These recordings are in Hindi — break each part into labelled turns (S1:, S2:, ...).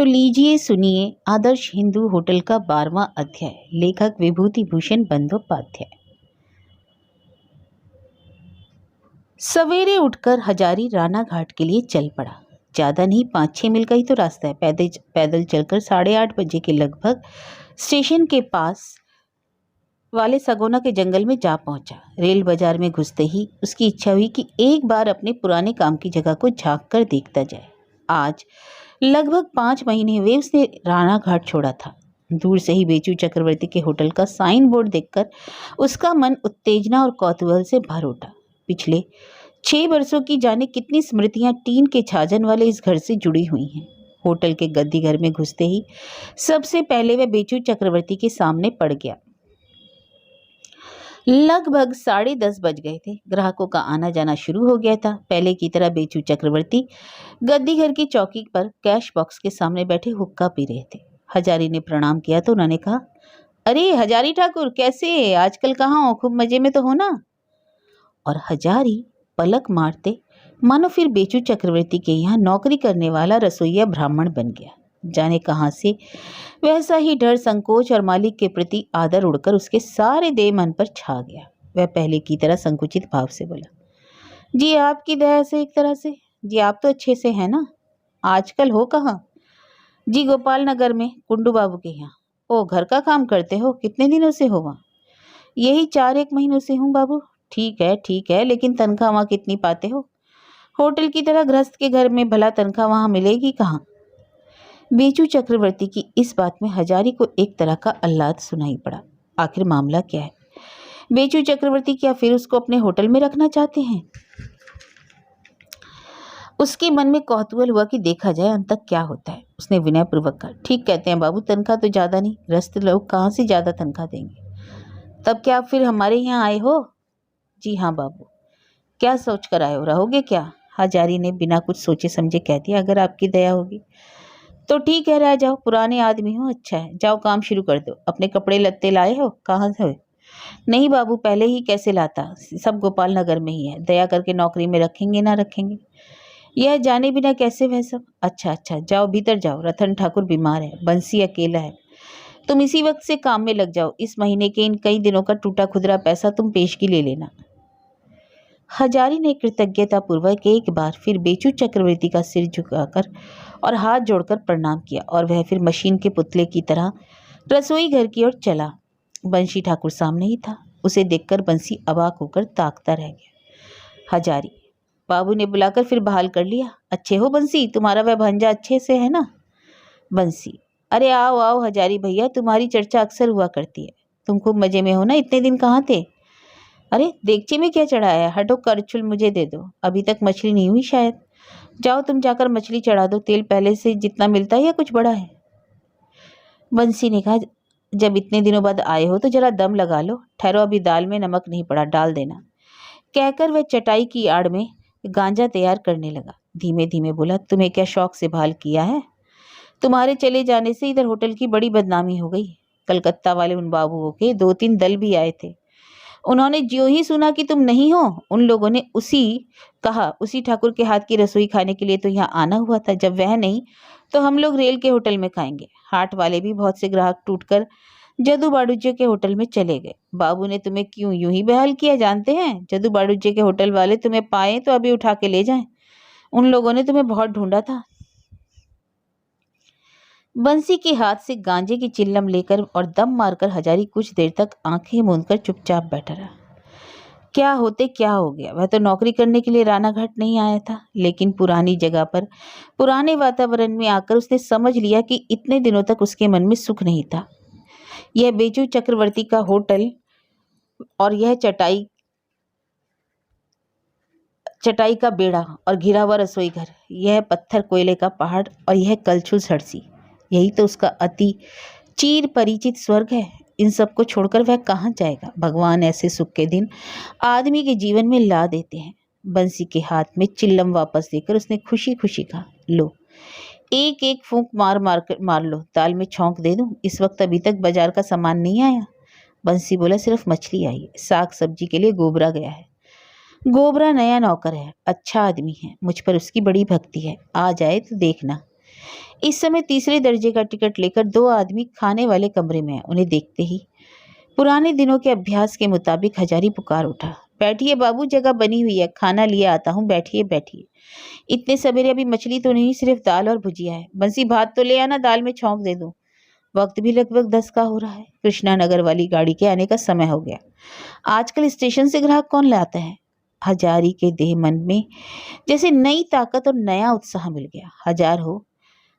S1: तो लीजिए सुनिए आदर्श हिंदू होटल का 12वां अध्याय। लेखक विभूति भूषण बंदोपाध्याय। सवेरे उठकर हजारी राणा घाट के लिए चल पड़ा। ज़्यादा नहीं, 5-6 मील का ही तो रास्ता है। पैदल चलकर 8:30 बजे के लगभग स्टेशन के पास वाले सगोना के जंगल में जा पहुंचा। रेल बाजार में घुसते ही उसकी इच्छा हुई कि एक बार अपने पुराने काम की जगह को झांक कर देखता जाए। आज लगभग 5 महीने हुए उसने राणा घाट छोड़ा था। दूर से ही बेचू चक्रवर्ती के होटल का साइन बोर्ड देखकर उसका मन उत्तेजना और कौतूहल से भर उठा। पिछले 6 वर्षों की जाने कितनी स्मृतियां टीन के छाजन वाले इस घर से जुड़ी हुई हैं। होटल के गद्दी घर में घुसते ही सबसे पहले वह बेचू चक्रवर्ती के सामने पड़ गया। लगभग 10:30 बज गए थे। ग्राहकों का आना जाना शुरू हो गया था। पहले की तरह बेचू चक्रवर्ती गद्दी घर की चौकी पर कैश बॉक्स के सामने बैठे हुक्का पी रहे थे। हजारी ने प्रणाम किया तो उन्होंने कहा, अरे हजारी ठाकुर, कैसे आजकल कहाँ हो? खूब मजे में तो हो ना? और हजारी पलक मारते मानो फिर बेचू चक्रवर्ती के यहाँ नौकरी करने वाला रसोइया ब्राह्मण बन गया। जाने कहाँ से वैसा ही डर, संकोच और मालिक के प्रति आदर उड़कर उसके सारे देह मन पर छा गया। वह पहले की तरह संकुचित भाव से बोला, जी आपकी दया से, एक तरह से। जी आप तो अच्छे से हैं ना? आजकल हो कहाँ? जी गोपाल नगर में, कुंडू बाबू के यहाँ। ओ, घर का काम करते हो? कितने दिनों से हो वहाँ? यही 4-1 महीनों से हूँ बाबू। ठीक है, लेकिन तनख्वाह वहाँ कितनी पाते हो? होटल की तरह गृहस्थ के घर में भला तनख्वाह वहाँ मिलेगी कहाँ? बेचू चक्रवर्ती की इस बात में हजारी को एक तरह का आह्लाद सुनाई पड़ा। आखिर मामला क्या है? बेचू चक्रवर्ती क्या फिर उसको अपने होटल में रखना चाहते हैं? उसके मन में कौतूहल हुआ कि देखा जाए अंत तक क्या होता है। उसने विनयपूर्वक कहा, ठीक कहते हैं बाबू, तनख्वाह तो ज़्यादा नहीं, गृहस्थ लोग कहाँ से ज़्यादा तनख्वाह देंगे। तब क्या आप फिर हमारे यहाँ आए हो? जी हाँ बाबू। क्या सोच कर आए हो? रहोगे क्या? हजारी ने बिना कुछ सोचे समझे कह दिया, अगर आपकी दया होगी तो ठीक है, रह जाओ। पुराने आदमी हो, अच्छा है। जाओ काम शुरू कर दो। अपने कपड़े लत्ते लाए हो? कहाँ से? नहीं बाबू, पहले ही कैसे लाता, सब गोपाल नगर में ही है। दया करके नौकरी में रखेंगे ना रखेंगे? यह जाने बिना कैसे वह सब? अच्छा, जाओ भीतर जाओ। रतन ठाकुर बीमार है, बंसी अकेला है। तुम इसी वक्त से काम में लग जाओ। इस महीने के इन कई दिनों का टूटा खुदरा पैसा तुम पेशगी ले लेना। हजारी ने कृतज्ञता पूर्वक एक बार फिर बेचू चक्रवर्ती का सिर झुकाकर और हाथ जोड़कर प्रणाम किया और वह फिर मशीन के पुतले की तरह रसोई घर की ओर चला। बंसी ठाकुर सामने ही था। उसे देखकर बंसी अवाक होकर ताकता रह गया। हजारी बाबू ने बुलाकर फिर बहाल कर लिया। अच्छे हो बंसी? तुम्हारा वह भंजा अच्छे से है ना? बंसी, अरे आओ आओ हजारी भैया, तुम्हारी चर्चा अक्सर हुआ करती है। तुम खूब मजे में हो ना? इतने दिन कहाँ थे? अरे देगचे में क्या चढ़ाया है? हटो, करछुल मुझे दे दो। अभी तक मछली नहीं हुई शायद। जाओ तुम जाकर मछली चढ़ा दो। तेल पहले से जितना मिलता है या कुछ बड़ा है? बंसी ने कहा, जब इतने दिनों बाद आए हो तो जरा दम लगा लो। ठहरो, अभी दाल में नमक नहीं पड़ा, डाल देना। कहकर वह चटाई की आड़ में गांजा तैयार करने लगा। धीमे धीमे बोला, तुम्हें क्या शौक से भाल किया है? तुम्हारे चले जाने से इधर होटल की बड़ी बदनामी हो गई। कलकत्ता वाले उन बाबुओं के 2-3 दल भी आए थे। उन्होंने ज्यों ही सुना कि तुम नहीं हो, उन लोगों ने उसी ठाकुर के हाथ की रसोई खाने के लिए तो यहाँ आना हुआ था। जब वह नहीं तो हम लोग रेल के होटल में खाएंगे। हाट वाले भी बहुत से ग्राहक टूटकर जदू बाड़ूजे के होटल में चले गए। बाबू ने तुम्हें क्यों यूं ही बहाल किया जानते हैं? जदू बाड़ूजे के होटल वाले तुम्हें पाए तो अभी उठा के ले जाएं। उन लोगों ने तुम्हें बहुत ढूंढा था। बंसी के हाथ से गांजे की चिल्लम लेकर और दम मारकर हजारी कुछ देर तक आंखें मूंदकर चुपचाप बैठा रहा। क्या होते क्या हो गया? वह तो नौकरी करने के लिए रानाघाट नहीं आया था, लेकिन पुरानी जगह पर पुराने वातावरण में आकर उसने समझ लिया कि इतने दिनों तक उसके मन में सुख नहीं था। यह बेचू चक्रवर्ती का होटल और यह चटाई का बेड़ा और घिरा हुआ रसोई घर, यह पत्थर कोयले का पहाड़ और यह कलछुल सड़सी, यही तो उसका अति चीर परिचित स्वर्ग है। इन सब को छोड़कर वह कहाँ जाएगा? भगवान ऐसे सुख के दिन आदमी के जीवन में ला देते हैं। बंसी के हाथ में चिल्लम वापस देकर उसने खुशी खुशी कहा, लो, एक एक फूंक मार लो। दाल में छौंक दे दूं? इस वक्त अभी तक बाजार का सामान नहीं आया। बंसी बोला, सिर्फ मछली आई है। साग सब्जी के लिए गोबरा गया है। गोबरा नया नौकर है, अच्छा आदमी है, मुझ पर उसकी बड़ी भक्ति है। आ जाए तो देखना। इस समय तीसरे दर्जे का टिकट लेकर दो आदमी खाने वाले कमरे में हैं। उन्हें देखते ही पुराने दिनों के अभ्यास के मुताबिक हजारी पुकार उठा, बैठिए बाबू, जगह बनी हुई है, खाना लिए आता हूँ, बैठिए बैठिए। इतने सवेरे अभी मछली तो नहीं, सिर्फ दाल और भुजिया है। बंसी भात तो ले आना, दाल में छौंक दे दूं। वक्त भी लगभग 10 का हो रहा है। कृष्णा नगर वाली गाड़ी के आने का समय हो गया। आजकल स्टेशन से ग्राहक कौन लाता है? हजारी के देह मन में जैसे नई ताकत और नया उत्साह मिल गया। हजार हो,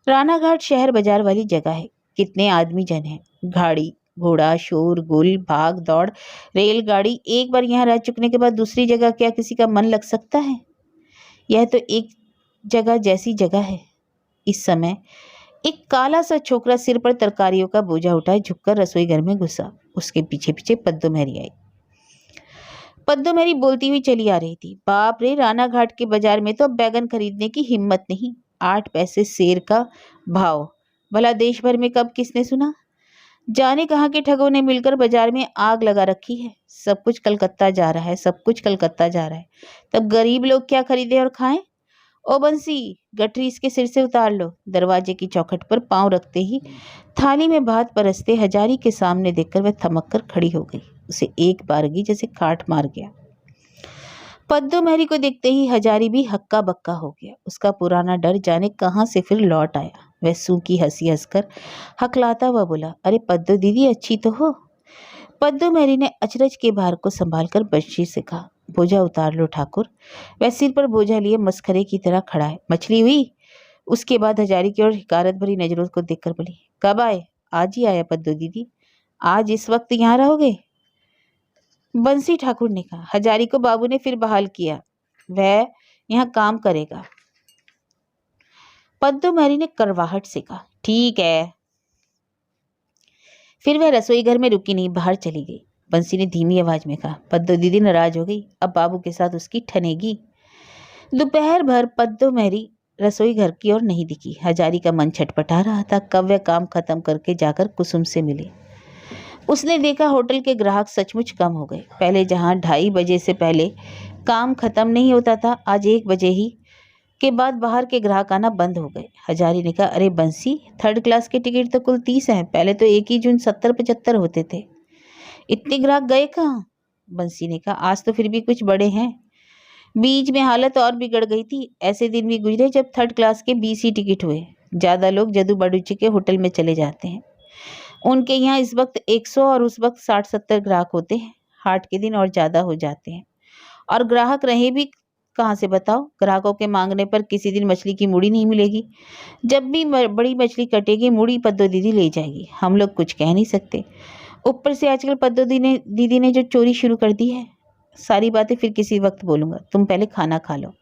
S1: रानाघाट शहर बाजार वाली जगह है। कितने आदमी जन हैं, गाड़ी घोड़ा, शोर गुल, भाग दौड़, रेलगाड़ी। एक बार यहाँ रह चुकने के बाद दूसरी जगह क्या किसी का मन लग सकता है? यह तो एक जगह जैसी जगह है। इस समय एक काला सा छोकरा सिर पर तरकारियों का बोझा उठाए झुककर रसोई घर में घुसा। उसके पीछे पीछे पद्दो मेहरी आई। पद्दो मेहरी बोलती हुई चली आ रही थी, बाप रे, रानाघाट के बाजार में तो अब बैगन खरीदने की हिम्मत नहीं। 8 पैसे सेर का भाव, भला देश भर में कब किसने सुना? जाने कहाँ के ठगों ने मिलकर बाजार में आग लगा रखी है। सब कुछ कलकत्ता जा रहा है, सब कुछ कलकत्ता जा रहा है। तब गरीब लोग क्या खरीदे और खाएं? ओ बंसी, गठरी इसके सिर से उतार लो। दरवाजे की चौखट पर पांव रखते ही थाली में भात परसते हजारी के सामने देखकर वह थमक कर खड़ी हो गई। उसे एक बारगी जैसे काट मार गया। पद्दो मेहरी को देखते ही हजारी भी हक्का बक्का हो गया। उसका पुराना डर जाने कहाँ से फिर लौट आया। वह सूखी हंसी हंसकर हकलाता हुआ बोला, अरे पद्दो दीदी, अच्छी तो हो? पद्दो मेहरी ने अचरज के भार को संभालकर बच्ची से कहा, बोझा उतार लो ठाकुर। वह सिर पर बोझा लिए मस्खरे की तरह खड़ा है। मछली हुई? उसके बाद हजारी की ओर हिकारत भरी नजरों को देखकर बोली, कब आए? आज ही आया पद्दो दीदी। आज इस वक्त यहाँ रहोगे? बंसी ठाकुर ने कहा। हजारी को बाबू ने फिर बहाल किया, वह यहाँ काम करेगा। पद्दो मेहरी ने करवाहट से कहा, ठीक है। फिर वह रसोई घर में रुकी नहीं, बाहर चली गई। बंसी ने धीमी आवाज में कहा, पद्दो दीदी नाराज हो गई, अब बाबू के साथ उसकी ठनेगी। दोपहर भर पद्दो मेहरी रसोई घर की ओर नहीं दिखी। हजारी का मन छटपटा रहा था, कब वह काम खत्म करके जाकर कुसुम से मिले। उसने देखा होटल के ग्राहक सचमुच कम हो गए। पहले जहां 2:30 बजे से पहले काम खत्म नहीं होता था, आज 1 बजे ही के बाद बाहर के ग्राहक आना बंद हो गए। हजारी ने कहा, अरे बंसी, 3rd क्लास के टिकट तो कुल 30 हैं, पहले तो 1 ही जून 70-75 होते थे। इतने ग्राहक गए कहाँ? बंसी ने कहा, आज तो फिर भी कुछ बड़े हैं। बीच में हालत और बिगड़ गई थी। ऐसे दिन भी गुजरे जब 3rd क्लास के 20 ही टिकट हुए। ज्यादा लोग जदू बड़ूची के होटल में चले जाते हैं। उनके यहाँ इस वक्त 100 और उस वक्त 60-70 ग्राहक होते हैं। हाट के दिन और ज्यादा हो जाते हैं। और ग्राहक रहे भी कहाँ से बताओ? ग्राहकों के मांगने पर किसी दिन मछली की मूड़ी नहीं मिलेगी। जब भी बड़ी मछली कटेगी, मूड़ी पद्दो दीदी ले जाएगी। हम लोग कुछ कह नहीं सकते। ऊपर से आजकल पद्दो दीदी ने जो चोरी शुरू कर दी है। सारी बातें फिर किसी वक्त बोलूंगा, तुम पहले खाना खा लो।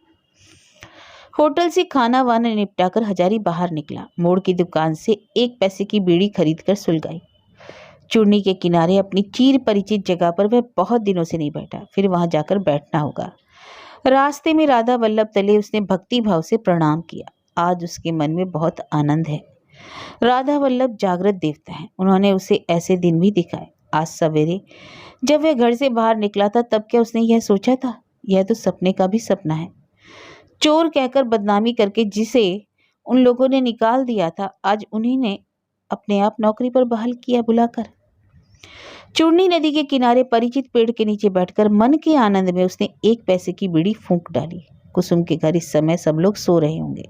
S1: होटल से खाना वाना निपटाकर हजारी बाहर निकला। मोड़ की दुकान से 1 पैसे की बीड़ी खरीदकर सुलगाई। चूर्णी के किनारे अपनी चीर परिचित जगह पर वह बहुत दिनों से नहीं बैठा, फिर वहां जाकर बैठना होगा। रास्ते में राधा वल्लभ तले उसने भक्ति भाव से प्रणाम किया। आज उसके मन में बहुत आनंद है। राधा वल्लभ जागृत देवता है, उन्होंने उसे ऐसे दिन भी दिखाए। आज सवेरे जब वह घर से बाहर निकला था, तब क्या उसने यह सोचा था? यह तो सपने का भी सपना है। चोर कहकर बदनामी करके जिसे उन लोगों ने निकाल दिया था, आज उन्हीं ने अपने आप नौकरी पर बहाल किया बुलाकर। चूर्णी नदी के किनारे परिचित पेड़ के नीचे बैठकर मन के आनंद में उसने 1 पैसे की बीड़ी फूंक डाली। कुसुम के घर इस समय सब लोग सो रहे होंगे।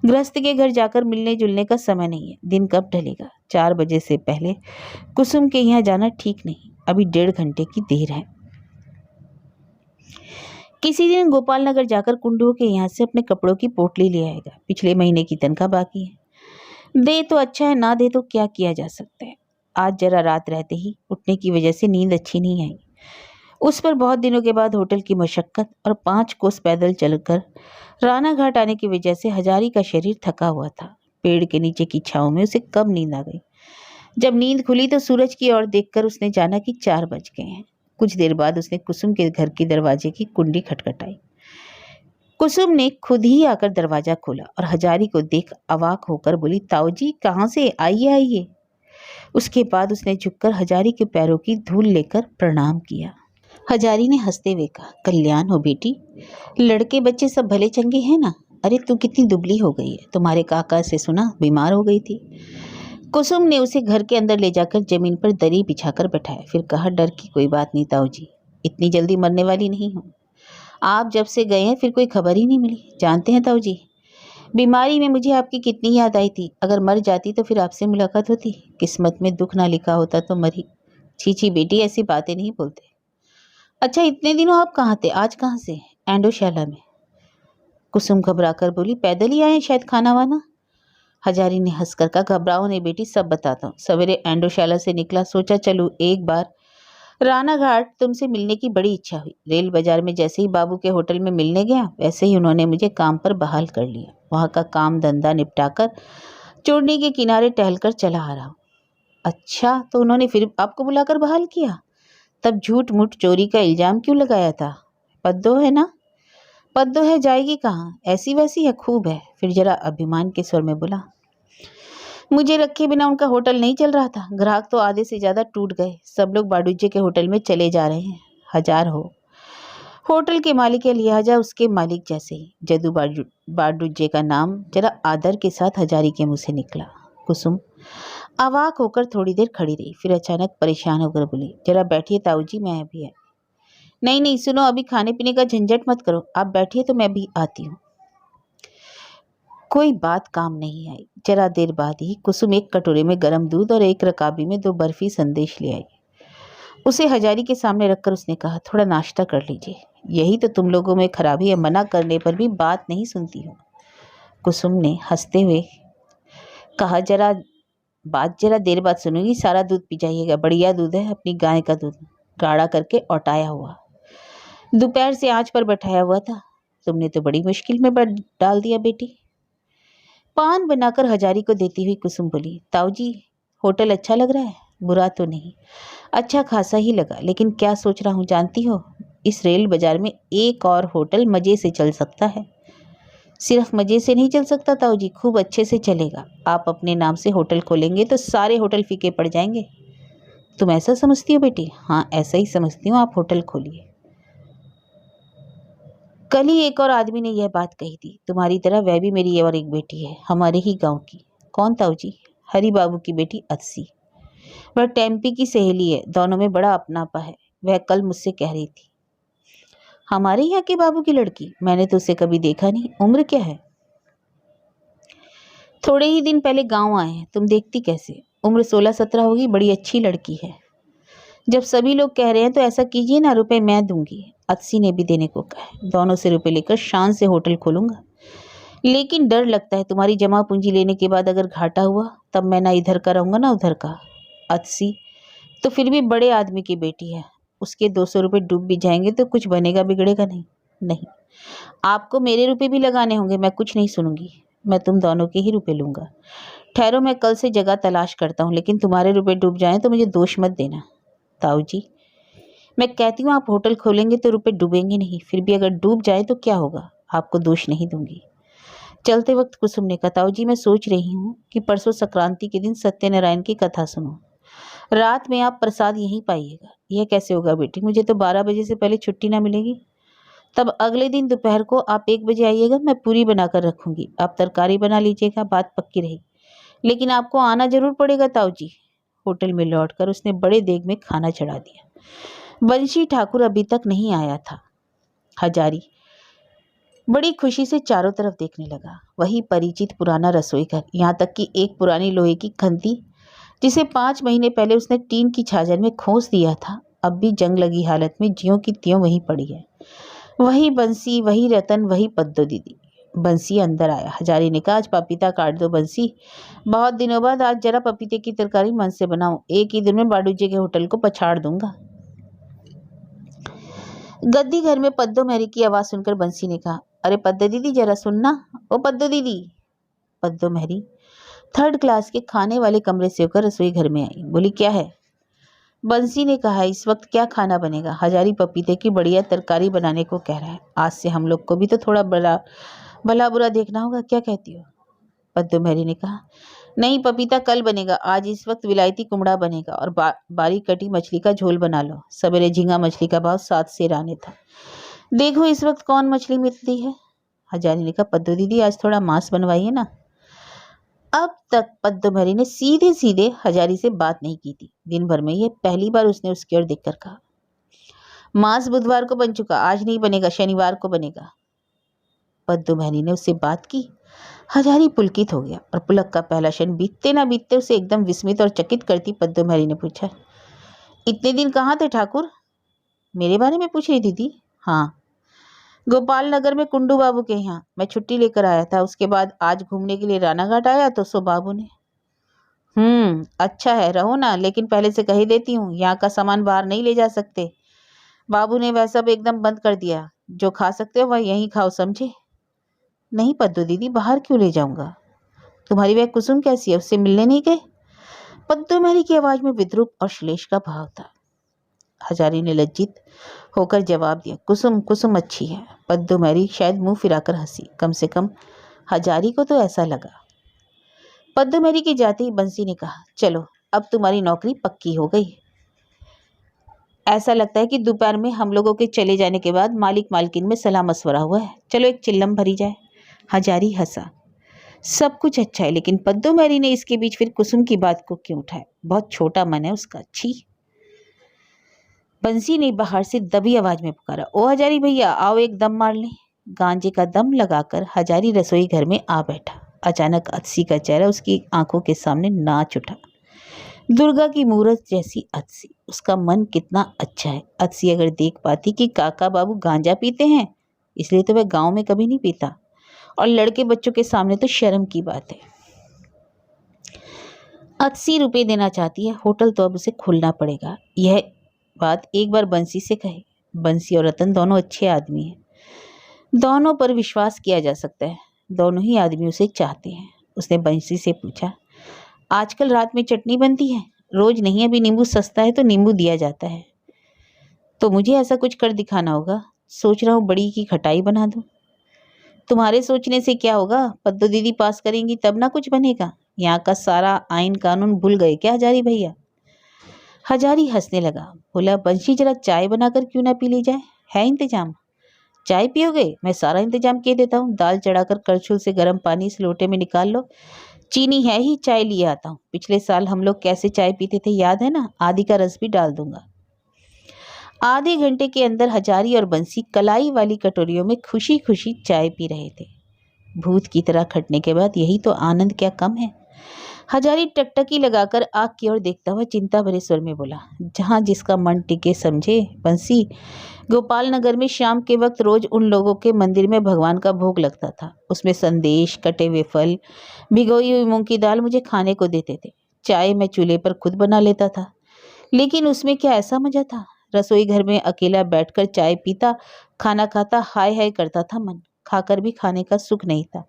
S1: गृहस्थ के घर जाकर मिलने जुलने का समय नहीं है। दिन कब ढलेगा? 4 बजे से पहले कुसुम के यहाँ जाना ठीक नहीं। अभी 1.5 घंटे की देर है। किसी दिन गोपाल नगर जाकर कुंडू के यहाँ से अपने कपड़ों की पोटली ले आएगा। पिछले महीने की तनख्वाह बाकी है। दे तो अच्छा है, ना दे तो क्या किया जा सकता है। आज जरा रात रहते ही उठने की वजह से नींद अच्छी नहीं आई। उस पर बहुत दिनों के बाद होटल की मशक्कत और 5 कोस पैदल चलकर रानाघाट आने की वजह से हजारी का शरीर थका हुआ था। पेड़ के नीचे की छांव में उसे कब नींद आ गई। जब नींद खुली तो सूरज की ओर देखकर उसने जाना कि 4 बज गए हैं। कुछ देर बाद उसने कुसुम के घर की दरवाजे की कुंडी खटखटाई। कुसुम ने खुद ही आकर दरवाजा खोला और हजारी को देख अवाक होकर बोली, ताऊ जी, कहाँ से? आइए आइए। उसके बाद उसने झुककर हजारी के पैरों की धूल लेकर प्रणाम किया। हजारी ने हंसते हुए कहा, कल्याण हो बेटी, लड़के बच्चे सब भले चंगे हैं ना? अरे तू कितनी दुबली हो गई है, तुम्हारे काका से सुना बीमार हो गई थी। कुसुम ने उसे घर के अंदर ले जाकर जमीन पर दरी बिछाकर बैठाया, फिर कहा डर की कोई बात नहीं ताऊ जी, इतनी जल्दी मरने वाली नहीं हूँ। आप जब से गए हैं फिर कोई खबर ही नहीं मिली। जानते हैं ताऊ जी, बीमारी में मुझे आपकी कितनी याद आई थी। अगर मर जाती तो फिर आपसे मुलाकात होती, किस्मत में दुख ना लिखा होता तो मरी। छी छी बेटी, ऐसी बातें नहीं बोलते। अच्छा इतने दिनों आप कहाँ थे, आज कहाँ से? एंडोशाला में। कुसुम घबराकर बोली, पैदल ही आए शायद खाना वाना। हजारी ने हंसकर कहा, घबराओ नहीं बेटी, सब बताता हूँ। सवेरे एंडोशाला से निकला, सोचा चलूँ एक बार राना घाट, तुमसे मिलने की बड़ी इच्छा हुई। रेल बाजार में जैसे ही बाबू के होटल में मिलने गया वैसे ही उन्होंने मुझे काम पर बहाल कर लिया। वहाँ का काम धंधा निपटाकर चोरनी के किनारे टहलकर चला आ रहा हूँ। अच्छा, तो उन्होंने फिर आपको बुलाकर बहाल किया? तब झूठ मूठ चोरी का इल्जाम क्यों लगाया था? पद्दो है ना? पद्दो है, जाएगी कहाँ, ऐसी वैसी है, खूब है। फिर जरा अभिमान के स्वर में बोला, मुझे रखे बिना उनका होटल नहीं चल रहा था। ग्राहक तो आधे से ज्यादा टूट गए, सब लोग बाडूजे के होटल में चले जा रहे हैं। हजार हो होटल के मालिक या लिहाजा उसके मालिक जैसे ही। जदू बाडूजे का नाम जरा आदर के साथ हजारी के मुंह से निकला। कुसुम अवाक होकर थोड़ी देर खड़ी रही, फिर अचानक परेशान होकर बोली, जरा बैठिए ताऊ जी, मैं अभी है। नहीं नहीं सुनो, अभी खाने पीने का झंझट मत करो, आप बैठिए तो मैं भी आती हूँ। कोई बात काम नहीं आई। जरा देर बाद ही कुसुम एक कटोरे में गर्म दूध और एक रकाबी में 2 बर्फी संदेश ले आई। उसे हजारी के सामने रखकर उसने कहा, थोड़ा नाश्ता कर लीजिए। यही तो तुम लोगों में खराबी है, मना करने पर भी बात नहीं सुनती हो। कुसुम ने हंसते हुए कहा, जरा देर बाद सुनूंगी, सारा दूध पी जाइएगा, बढ़िया दूध है, अपनी गाय का दूध, गाढ़ा करके औटाया हुआ, दोपहर से आंच पर बैठाया हुआ था। तुमने तो बड़ी मुश्किल में डाल दिया बेटी। पान बनाकर हजारी को देती हुई कुसुम बोली, ताऊ जी होटल अच्छा लग रहा है? बुरा तो नहीं, अच्छा खासा ही लगा, लेकिन क्या सोच रहा हूँ जानती हो? इस रेल बाजार में एक और होटल मजे से चल सकता है। सिर्फ मजे से नहीं चल सकता ताऊ जी, खूब अच्छे से चलेगा। आप अपने नाम से होटल खोलेंगे तो सारे होटल फीके पड़ जाएंगे। तुम ऐसा समझती हो बेटी? हाँ ऐसा ही समझती हूँ, आप होटल खोलिए। कल ही एक और आदमी ने यह बात कही थी, तुम्हारी तरह वह भी मेरी और एक बेटी है, हमारे ही गांव की। कौन ताऊ जी? हरी बाबू की बेटी अत्सी। वह टेम्पी की सहेली है, दोनों में बड़ा अपनापा है। वह कल मुझसे कह रही थी, हमारे यहाँ के बाबू की लड़की? मैंने तो उसे कभी देखा नहीं, उम्र क्या है? थोड़े ही दिन पहले गांव आए हैं, तुम देखती कैसे? उम्र 16-17 होगी, बड़ी अच्छी लड़की है। जब सभी लोग कह रहे हैं तो ऐसा कीजिए ना, रुपए मैं दूंगी। अत्सी ने भी देने को कहा, दोनों से रुपए लेकर शान से होटल खोलूंगा। लेकिन डर लगता है, तुम्हारी जमा पूंजी लेने के बाद अगर घाटा हुआ तब मैं ना इधर का रहूंगा ना उधर का। अत्सी तो फिर भी बड़े आदमी की बेटी है, उसके 200 रुपये डूब भी जाएंगे तो कुछ बनेगा बिगड़ेगा नहीं। नहीं, आपको मेरे रुपए भी लगाने होंगे, मैं कुछ नहीं सुनूंगी। मैं तुम दोनों के ही रुपए लूंगा। ठहरो, मैं कल से जगह तलाश करता हूँ, लेकिन तुम्हारे रुपए डूब जाएं तो मुझे दोष मत देना। ताऊ जी मैं कहती हूँ, आप होटल खोलेंगे तो रुपए डूबेंगे नहीं, फिर भी अगर डूब जाए तो क्या होगा, आपको दोष नहीं दूंगी। चलते वक्त कुसुम ने कहा, ताऊ जी मैं सोच रही हूँ कि परसों संक्रांति के दिन सत्यनारायण की कथा सुनो। रात में आप प्रसाद यहीं पाइएगा। यह कैसे होगा बेटी, मुझे तो 12 बजे से पहले छुट्टी ना मिलेगी। तब अगले दिन दोपहर को आप 1 बजे आइएगा, मैं पूरी बनाकर रखूंगी, आप तरकारी बना लीजिएगा, बात पक्की रही। लेकिन आपको आना जरूर पड़ेगा ताऊ जी। होटल में लौटकर उसने बड़े देग में खाना चढ़ा दिया। बंशी ठाकुर अभी तक नहीं आया था। हजारी बड़ी खुशी से चारों तरफ देखने लगा। वही परिचित पुराना रसोई घर, यहाँ तक कि एक पुरानी लोहे की खंती जिसे 5 महीने पहले उसने टीन की छाजर में खोस दिया था, अब भी जंग लगी हालत में ज्यों की त्यों वहीं पड़ी है। वही बंसी, वही रतन, वही पद्दो दीदी। बंसी अंदर आया। हजारी ने कहा, आज पपीता काट दो बंसी, बहुत दिनों बाद आज जरा पपीते की तरकारी मन से बनाऊं, एक ही दिन में बाडूजी के होटल को पछाड़ दूंगा। गद्दी घर में पद्दो मैरी की आवाज सुनकर बंसी ने कहा, अरे पद्दो दीदी जरा सुनना। ओ पद्दो दीदी। पद्दो मैरी 3rd क्लास के खाने वाले कमरे से होकर रसोई घर में आई, बोली क्या है? बंसी ने कहा, इस वक्त क्या खाना बनेगा? हजारी पपीते की बढ़िया तरकारी बनाने को कह रहा है, आज से हम लोग को भी तो थोड़ा भला बुरा देखना होगा, क्या कहती हो? पद्दो मैरी ने कहा, नहीं पपीता कल बनेगा, आज इस वक्त विलायती कुमड़ा बनेगा और बारीक कटी मछली का झोल बना लो। सवेरे झींगा मछली का भाव 7 सेर आने था, देखो इस वक्त कौन मछली मिलती है। हजारी ने कहा, पद्दू दीदी आज थोड़ा मांस बनवाइए ना। अब तक पद्दूमरी ने सीधे सीधे हजारी से बात नहीं की थी। दिन भर में ये पहली बार उसने उसकी ओर देखकर कहा, मांस बुधवार को बन चुका, आज नहीं बनेगा, शनिवार को बनेगा। पद्दूमरी ने उससे बात की। हजारी पुलकित हो गया और पुलक का पहला क्षण बीतते ना बीतते उसे एकदम विस्मित और चकित करती पद्दूमरी ने पूछा, इतने दिन कहाँ थे ठाकुर? मेरे बारे में पूछ रही दीदी? हाँ, गोपाल नगर में कुंडू बाबू के यहाँ। मैं छुट्टी लेकर आया था, उसके बाद आज घूमने के लिए रानाघाट आया तो सो बाबू ने। अच्छा है, रहो ना, लेकिन पहले से कही देती हूँ, यहाँ का सामान बाहर नहीं ले जा सकते। बाबू ने वह सब एकदम बंद कर दिया। जो खा सकते हो वह यहीं खाओ, समझे? नहीं पद्दू दीदी, बाहर क्यों ले जाऊंगा? तुम्हारी वह कुसुम कैसी है, उससे मिलने नहीं गए? पद्दूमरी की आवाज में विद्रूप और श्लेष का भाव था। हजारी ने लज्जित होकर जवाब दिया, कुसुम कुसुम अच्छी है। पद्दूमरी शायद मुंह फिराकर हंसी, कम से कम हजारी को तो ऐसा लगा। पद्दूमरी के जाते ही बंसी ने कहा, चलो अब तुम्हारी नौकरी पक्की हो गई। ऐसा लगता है कि दोपहर में हम लोगों के चले जाने के बाद मालिक मालकिन में सलाह मशवरा हुआ है, चलो एक चिल्लम भरी जाए। हजारी हंसा। सब कुछ अच्छा है, लेकिन पद्दूमरी ने इसके बीच फिर कुसुम की बात को क्यों उठाया? बहुत छोटा मन है उसका, छी। बंसी ने बाहर से दबी आवाज में पुकारा, ओ हजारी भैया, आओ एक दम मार लें। गांजे का दम लगाकर हजारी रसोई घर में आ बैठा। अचानक अतसी का चेहरा उसकी आंखों के सामने नाच उठा। दुर्गा की मूरत जैसी अतसी, उसका मन कितना अच्छा है। अतसी अगर देख पाती कि काका बाबू गांजा पीते हैं, इसलिए तो वह गांव में कभी नहीं पीता, और लड़के बच्चों के सामने तो शर्म की बात है। 80 रुपये देना चाहती है, होटल तो अब उसे खोलना पड़ेगा। यह बात एक बार बंसी से कहे। बंसी और रतन दोनों अच्छे आदमी हैं, दोनों पर विश्वास किया जा सकता है, दोनों ही आदमी उसे चाहते हैं। उसने बंसी से पूछा, आजकल रात में चटनी बनती है? रोज नहीं, अभी नींबू सस्ता है तो नींबू दिया जाता है। तो मुझे ऐसा कुछ कर दिखाना होगा। सोच रहा हूँ बड़ी की खटाई बना दूँ। तुम्हारे सोचने से क्या होगा? पद्दू दीदी पास करेंगी तब ना कुछ बनेगा। यहाँ का सारा आइन कानून भूल गए क्या हजारी भैया? हजारी हंसने लगा, बोला, बंशी जरा चाय बनाकर क्यों ना पी ली जाए, है इंतजाम? चाय पियोगे? मैं सारा इंतजाम किए देता हूँ। दाल चढ़ाकर करछुल से गर्म पानी इस लोटे में निकाल लो। चीनी है ही, चाय लिए आता हूँ। पिछले साल हम लोग कैसे चाय पीते थे याद है ना? आदि का रस भी डाल दूंगा। आधे घंटे के अंदर हजारी और बंसी कलाई वाली कटोरियों में खुशी खुशी चाय पी रहे थे। भूत की तरह खटने के बाद यही तो आनंद क्या कम है। हजारी टकटकी लगाकर आग की ओर देखता हुआ चिंता भरे स्वर में बोला, जहां जिसका मन टिके समझे। बंसी, गोपाल नगर में शाम के वक्त रोज उन लोगों के मंदिर में भगवान का भोग लगता था। उसमें संदेश, कटे हुए फल, भिगोई हुई मूंग की दाल मुझे खाने को देते थे। चाय मैं चूल्हे पर खुद बना लेता था, लेकिन उसमें क्या ऐसा मजा था। रसोई घर में अकेला बैठकर चाय पीता, खाना खाता, हाय हाय करता था मन। खाकर भी खाने का सुख नहीं था।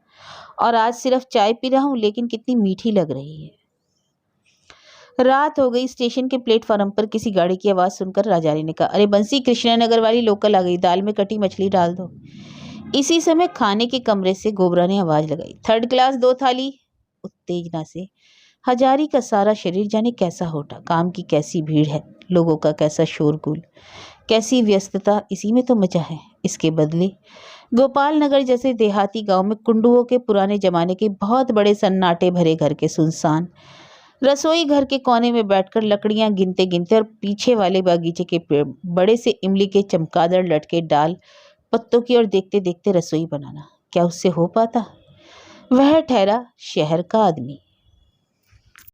S1: और आज सिर्फ चाय पी रहा हूं, लेकिन कितनी मीठी लग रही है। रात हो गई। स्टेशन के प्लेटफॉर्म पर किसी गाड़ी की आवाज सुनकर हजारी ने कहा, अरे बंसी, कृष्णानगर वाली लोकल आ गई, दाल में कटी मछली डाल दो। इसी समय खाने के कमरे से गोबरा ने आवाज लगाई, 3rd क्लास 2 थाली। उत्तेजना से हजारी का सारा शरीर जाने कैसा हो उठा। काम की कैसी भीड़ है, लोगों का कैसा शोरगुल, कैसी व्यस्तता, इसी में तो मजा है। इसके बदले गोपाल नगर जैसे देहाती गांव में कुंडुओं के पुराने जमाने के बहुत बड़े सन्नाटे भरे घर के सुनसान रसोई घर के कोने में बैठकर लकड़ियां गिनते गिनते और पीछे वाले बागीचे के पेड़ बड़े से इमली के चमगादड़ लटके डाल पत्तों की ओर देखते देखते रसोई बनाना, क्या उससे हो पाता? वह ठहरा शहर का आदमी।